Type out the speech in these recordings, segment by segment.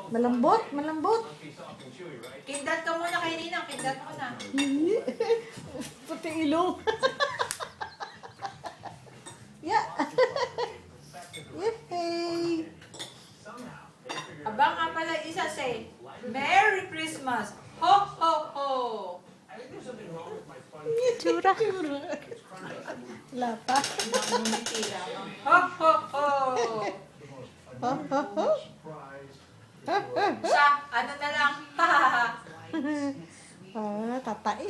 Malambot, malambot. Kindat ka muna kay Ninang, kindat mo na. Puti ilong. Yeah. Yay! Abang nga pala isa say, Merry Christmas! Ho, ho, ho! Tsura. Wala pa. Bumitira, no? Ho, ho, ho! Ha, ha, ha. Siya, ano na lang, ha, ha, ha. Tatai.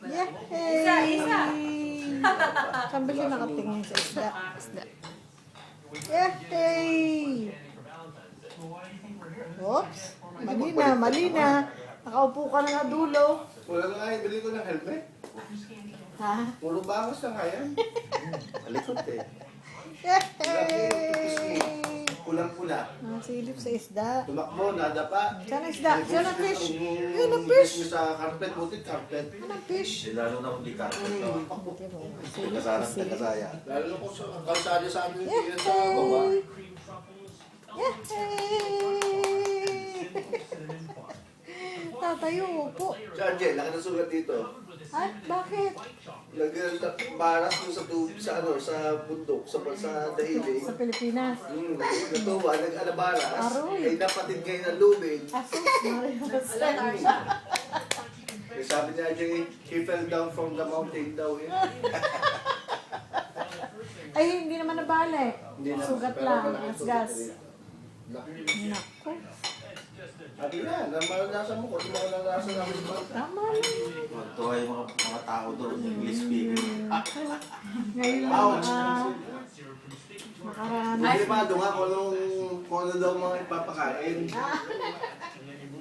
Yay! Isa. Saan ba siya nakatingin sa isda? Yay! Oops! Mali na. Nakaupo ka na sa dulo. Wala na nga, ibili ko ng helmet. Ha? Puro bangas na nga yan. Malikot eh. Yay! Kulang-pula. Silip sa isda. Tumakbo, nadapa. Saan ang isda? Saan ang fish? Yung Yun ang fish! nyo sa carpet, butit carpet. Saan ang fish? Lalo na kung di carpet na. Buti mo. Silip, Kasarang silip. tagasaya. Lalo na kung sa kalsada sa amin, hindi sa baba. Yay! Tatayo po. Si Arjen, laki ng sugat dito. Ay, bakit? Nagbaras mo sa tubig, sa ano, sa bundok, sa dahilig. Sa Pilipinas. Natuwa, nag-alabaras. Aroy. Ay napatid kayo ng lubid. Asus, Mario. Eh, sabi ni Arjen, he fell down from the mountain daw. Eh. Ay, hindi naman nabali. Hindi na, Sugat pero lang, malaking sugat asgas. din. Nako, Sabi na, namalanasan mo ko, tumakalanasan namin sa bata. tama lang. Tuwa yung mga tao doon, English speaker. Ngayon lang, Ouch! makaranas. Hindi pa nga kung ano daw mga ipapakain.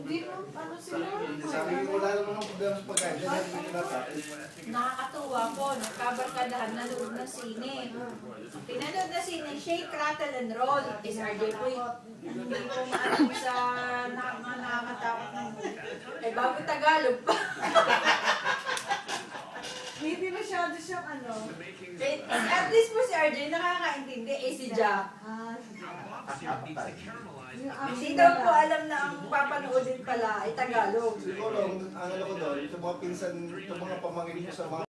Hindi mo, ano sila? Sabi ko, wala naman ang problema sa pagkain. Diyan natin pinapakain. Nakakatuwa po, nagkabarkadahan, nanood ng sine. Pinanood na sine, Shake, Rattle, and Roll. Is RJ po hindi po maano sa mga nakakatakot ng eh, bago Tagalog pa. Hindi masyado siyang ano. Eh, at least po si RJ nakakaintindi. Eh, si Ja. Hindi daw po alam na ang papanoodin pala ay Tagalog. Siguro, ang ano ko doon, ito mga pinsan, ito mga pamangkin ko sa mga